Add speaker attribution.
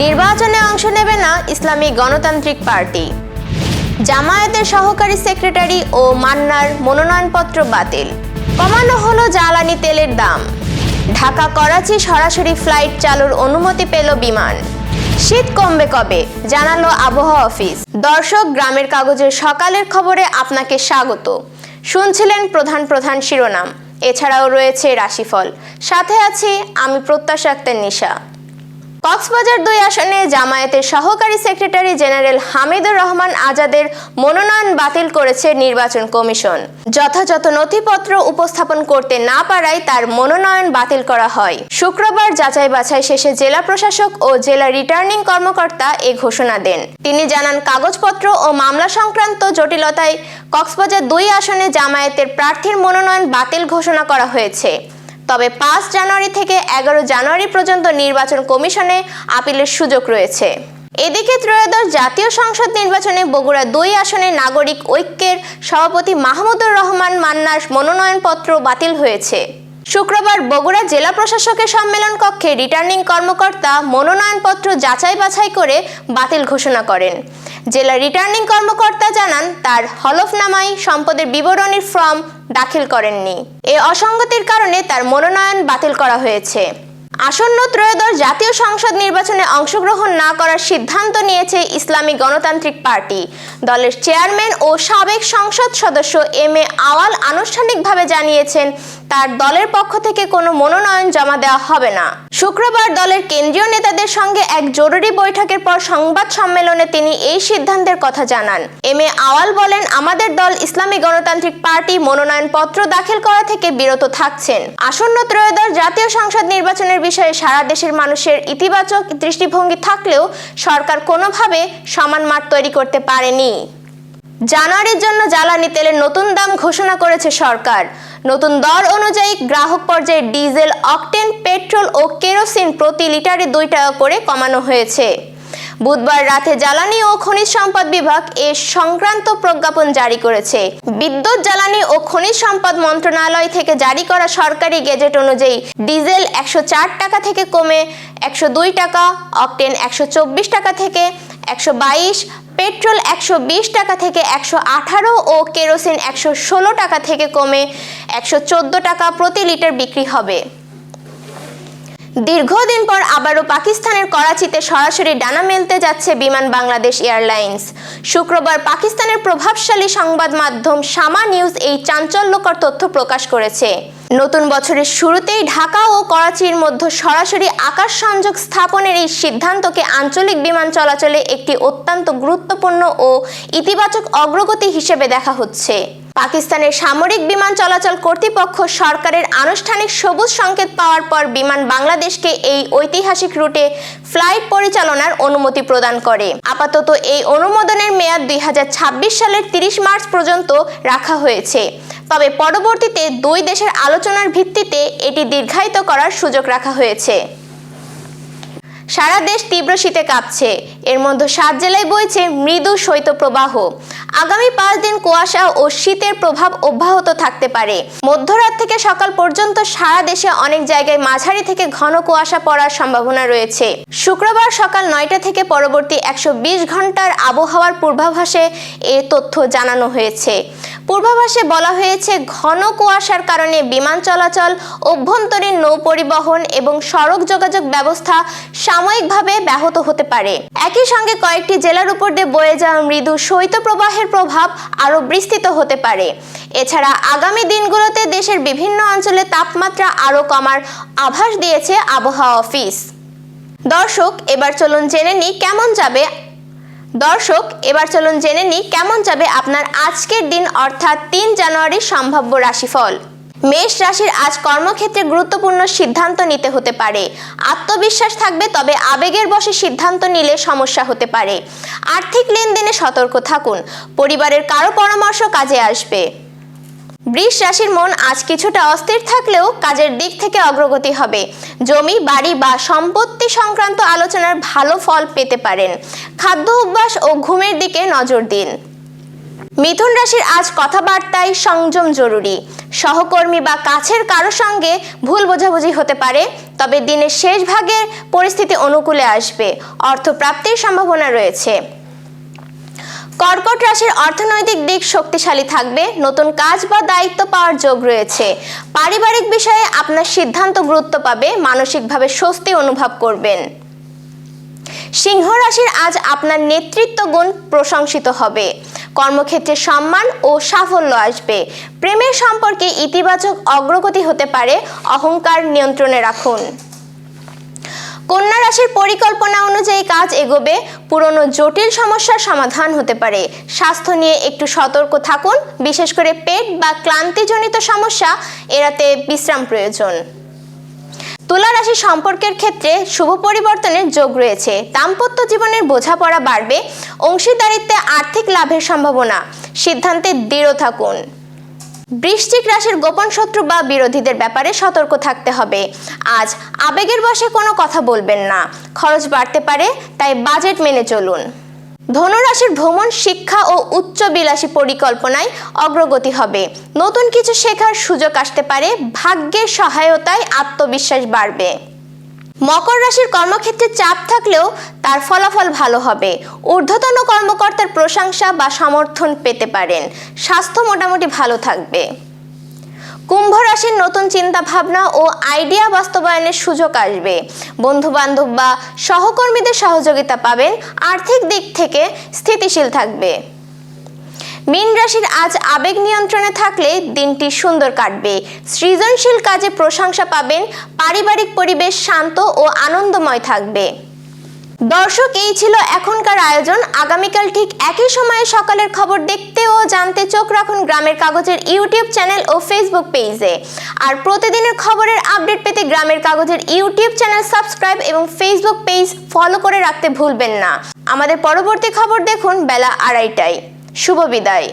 Speaker 1: নির্বাচনে অংশ নেবে না ইসলামী গণতান্ত্রিক পার্টি। জামায়াতের সহকারী সেক্রেটারি ও মান্নার মনোনয়নপত্র বাতিল। কমানো হলো জ্বালানি তেলের দাম। ঢাকা করাচি সরাসরি ফ্লাইট চালুর অনুমতি পেল বিমান। শীত কমবে কবে জানালো আবহাওয়া অফিস। দর্শক, গ্রামের কাগজের সকালের খবরে আপনাকে স্বাগত। শুনছিলেন প্রধান প্রধান শিরোনাম, এছাড়াও রয়েছে রাশিফল। সাথে আছি আমি প্রত্যাশা আক্তার নিশা। কক্সবাজার 2 আসনে জামায়াতের সহকারী সেক্রেটারি জেনারেল হামিদুর রহমান আজাদের মনোনয়ন বাতিল করেছে নির্বাচন কমিশন। যথাযথ নথিপত্র উপস্থাপন করতে না পারায় তার মনোনয়ন বাতিল করা হয়। শুক্রবার যাচাই বাছাই শেষে জেলা প্রশাসক ও জেলা রিটার্নিং কর্মকর্তা এ ঘোষণা দেন। তিনি জানান, কাগজপত্র ও মামলা সংক্রান্ত জটিলতায় কক্সবাজার 2 আসনে জামায়াতের প্রার্থীর মনোনয়ন বাতিল ঘোষণা করা হয়েছে। তবে 5 জানুয়ারি থেকে 11 জানুয়ারি পর্যন্ত নির্বাচন কমিশনে আপিলের সুযোগ রয়েছে। এদিকে ত্রয়োদশ জাতীয় সংসদ নির্বাচনে বগুড়া 2 আসনে নাগরিক ঐক্যের সভাপতি মাহমুদুর রহমান মান্নার মনোনয়নপত্র বাতিল হয়েছে। শুক্রবার বগুড়া জেলা প্রশাসকের সম্মেলন কক্ষে রিটার্নিং কর্মকর্তা মনোনয়নপত্র যাচাই বাছাই করে বাতিল ঘোষণা করেন। জেলা রিটার্নিং কর্মকর্তা জানান, তার হলফনামায় সম্পদের বিবরণীর ফর্ম দাখিল করেননি। এই অসঙ্গতির কারণে তার মনোনয়ন বাতিল করা হয়েছে। আসন্ন ত্রয়োদশ জাতীয় সংসদ নির্বাচনে অংশগ্রহণ না করার সিদ্ধান্ত নিয়েছে ইসলামী গণতান্ত্রিক পার্টি। দলের চেয়ারম্যান ও সাবেক সংসদ সদস্য এম.এ. আওয়াল আনুষ্ঠানিকভাবে জানিয়েছেন, তার দলের পক্ষ থেকে কোনো মনোনয়ন জমা দেওয়া হবে না। শুক্রবার দলের কেন্দ্রীয় নেতাদের সঙ্গে এক জরুরি বৈঠকের পর সংবাদ সম্মেলনে তিনি এই সিদ্ধান্তের কথা জানান। এম.এ. আওয়াল বলেন, আমাদের দল ইসলামী গণতান্ত্রিক পার্টি মনোনয়নপত্র দাখিল করা থেকে বিরত থাকছেন। আসন্ন ত্রয়োদশ জাতীয় সংসদ নির্বাচনের বিষয়ে সারা দেশের মানুষের ইতিবাচক দৃষ্টিভঙ্গি থাকলেও সরকার কোনোভাবে সমান মাঠ তৈরি করতে পারেনি। জানুয়ারির জন্য জ্বালানি তেলের নতুন দাম ঘোষণা করেছে সরকার। নতুন দর অনুযায়ী গ্রাহক পর্যায়ে ডিজেল, অকটেন, পেট্রোল ও কেরোসিন প্রতি লিটারে 2 টাকা করে কমানো হয়েছে। বুধবার রাতে জ্বালানি ও খনিজ সম্পদ বিভাগ এ সংক্রান্ত প্রজ্ঞাপন জারি করেছে। বিদ্যুৎ, জ্বালানি ও খনিজ সম্পদ মন্ত্রণালয় থেকে জারি করা সরকারি গেজেট অনুযায়ী ডিজেল 104 টাকা থেকে কমে 102 টাকা, অকটেন 124 টাকা থেকে 122, পেট্রোল 120 টাকা থেকে 118 ও কেরোসিন 116 টাকা থেকে কমে 114 টাকা প্রতি লিটার বিক্রি হবে। দীর্ঘদিন পর আবারও পাকিস্তানের করাচিতে সরাসরি ডানা মেলতে যাচ্ছে বিমান বাংলাদেশ এয়ারলাইন্স। শুক্রবার পাকিস্তানের প্রভাবশালী সংবাদ মাধ্যম শামা নিউজ এই চাঞ্চল্যকর তথ্য প্রকাশ করেছে। নতুন বছরের শুরুতেই ঢাকা ও করাচির মধ্যে সরাসরি আকাশ সংযোগ স্থাপনের এই সিদ্ধান্তকে আঞ্চলিক বিমান চলাচলে একটি অত্যন্ত গুরুত্বপূর্ণ ও ইতিবাচক অগ্রগতি হিসেবে দেখা হচ্ছে। পাকিস্তানের সামরিক বিমান চলাচল কর্তৃপক্ষ সরকারের আনুষ্ঠানিক সবুজ সংকেত পাওয়ার পর বিমান বাংলাদেশকে এই ঐতিহাসিক রুটে ফ্লাইট পরিচালনার অনুমতি প্রদান করে। আপাতত এই অনুমোদনের মেয়াদ 2026 সালের 30 মার্চ পর্যন্ত রাখা হয়েছে। তবে পরবর্তীতে 2 দেশের আলোচনার ভিত্তিতে এটি দীর্ঘায়িত করার সুযোগ রাখা হয়েছে। সারা দেশ তীব্র শীতে কাঁপছে। এর মধ্যে 7 জেলায় বইছে মৃদু শৈত্যপ্রবাহ। আগামী 5 দিন কুয়াশা ও শীতের প্রভাব অব্যাহত থাকতে পারে। মধ্যরাত থেকে সকাল পর্যন্ত সারা দেশে অনেক জায়গায় মাঝারি থেকে ঘন কুয়াশা পড়ার সম্ভাবনা রয়েছে। শুক্রবার সকাল 9টা থেকে পরবর্তী 120 ঘন্টার আবহাওয়ার পূর্বাভাসে এ তথ্য জানানো হয়েছে। পূর্বাভাসে বলা হয়েছে, ঘন কুয়াশার কারণে বিমান চলাচল, অভ্যন্তরীণ নৌ পরিবহন এবং সড়ক যোগাযোগ ব্যবস্থা সাময়িকভাবে ব্যাহত হতে পারে। একই সঙ্গে কয়েকটি জেলার উপর দিয়ে বয়ে যাওয়া মৃদু শৈত্যপ্রবাহের প্রভাব আরও বিস্তৃত হতে পারে। এছাড়া আগামী দিনগুলোতে দেশের বিভিন্ন অঞ্চলে তাপমাত্রা আরও কমার আভাস দিয়েছে আবহাওয়া অফিস। দর্শক, এবার চলুন জেনে নিই কেমন যাবে আপনার আজকের দিন, অর্থাৎ 3 জানুয়ারির সম্ভাব্য রাশিফল। মেষ রাশির আজ কর্মক্ষেত্রে গুরুত্বপূর্ণ সিদ্ধান্ত নিতে হতে পারে। আত্মবিশ্বাস থাকবে, তবে আবেগের বশে সিদ্ধান্ত নিলে সমস্যা হতে পারে। আর্থিক লেনদেনে সতর্ক থাকুন। পরিবারের কারো পরামর্শ কাজে আসবে। বৃষ রাশির মন আজ কিছুটা অস্থির থাকলেও কাজের দিক থেকে অগ্রগতি হবে। জমি, বাড়ি বা সম্পত্তি সংক্রান্ত আলোচনার ভালো ফল পেতে পারেন। খাদ্য অভ্যাস ও ঘুমের দিকে নজর দিন। মিথুন রাশির আজ কথাবার্তায় সংযম জরুরি। সহকর্মী বা কাছের কারো সঙ্গে ভুল বোঝাবুঝি হতে পারে, তবে দিনের শেষ ভাগের পরিস্থিতি অনুকূলে আসবে। অর্থপ্রাপ্তির সম্ভাবনা রয়েছে। কর্কট রাশির অর্থনৈতিক দিক শক্তিশালী থাকবে। নতুন কাজ বা দায়িত্ব পাওয়ার যোগ রয়েছে। পারিবারিক বিষয়ে আপনার সিদ্ধান্ত গুরুত্ব পাবে। মানসিকভাবে স্বস্তি অনুভব করবেন। সিংহ রাশির আজ আপনার নেতৃত্ব গুণ প্রশংসিত হবে। কর্মক্ষেত্রে সম্মান ও সাফল্য আসবে। প্রেমের সম্পর্কে ইতিবাচক অগ্রগতি হতে পারে। অহংকার নিয়ন্ত্রণে রাখুন। কন্যা রাশির পরিকল্পনা অনুযায়ী কাজ এগোবে। পুরনো জটিল সমস্যার সমাধান হতে পারে। স্বাস্থ্য নিয়ে একটু সতর্ক থাকুন, বিশেষ করে পেট বা ক্লান্তিজনিত সমস্যা এড়াতে বিশ্রাম প্রয়োজন। তুলা রাশি সম্পর্কের ক্ষেত্রে শুভ পরিবর্তনের যোগ রয়েছে। দাম্পত্য জীবনের বোঝাপড়া বাড়বে। অংশীদারিত্বে আর্থিক লাভের সম্ভাবনা। সিদ্ধান্তে দৃঢ় থাকুন। বৃশ্চিক রাশির গোপন শত্রু বা বিরোধীদের ব্যাপারে সতর্ক থাকতে হবে। আজ আবেগের বশে কোনো কথা বলবেন না। খরচ বাড়তে পারে, তাই বাজেট মেনে চলুন। ধনু রাশির ভ্রমণ, শিক্ষা ও উচ্চ বিলাসী পরিকল্পনায় অগ্রগতি হবে। নতুন কিছু শেখার সুযোগ আসতে পারে। ভাগ্যের সহায়তায় আত্মবিশ্বাস বাড়বে। মকর রাশির কর্মক্ষেত্রে চাপ থাকলেও তার ফলাফল ভালো হবে। ঊর্ধ্বতন কর্মকর্তার প্রশংসা বা সমর্থন পেতে পারেন। স্বাস্থ্য মোটামুটি ভালো থাকবে। কুম্ভ রাশির নতুন চিন্তা ভাবনা ও আইডিয়া বাস্তবায়নের সুযোগ আসবে। বন্ধু বান্ধব বা সহকর্মীদের সহযোগিতা পাবেন। আর্থিক দিক থেকে স্থিতিশীল থাকবে। মীন রাশির আজ আবেগ নিয়ন্ত্রণে থাকলে দিনটি সুন্দর কাটবে। সৃজনশীল কাজে প্রশংসা পাবেন। পারিবারিক পরিবেশ শান্ত ও আনন্দময় থাকবে। দর্শক, এই ছিল এখনকার আয়োজন। আগামীকাল ঠিক একই সময়ে সকালের খবর দেখতে ও জানতে চোখ রাখুন গ্রামের কাগজের ইউটিউব চ্যানেল ও ফেসবুক পেজে। আর প্রতিদিনের খবরের আপডেট পেতে গ্রামের কাগজের ইউটিউব চ্যানেল সাবস্ক্রাইব এবং ফেসবুক পেজ ফলো করে রাখতে ভুলবেন না। আমাদের পরবর্তী খবর দেখুন বেলা 2:30টায়। শুভ বিদায়।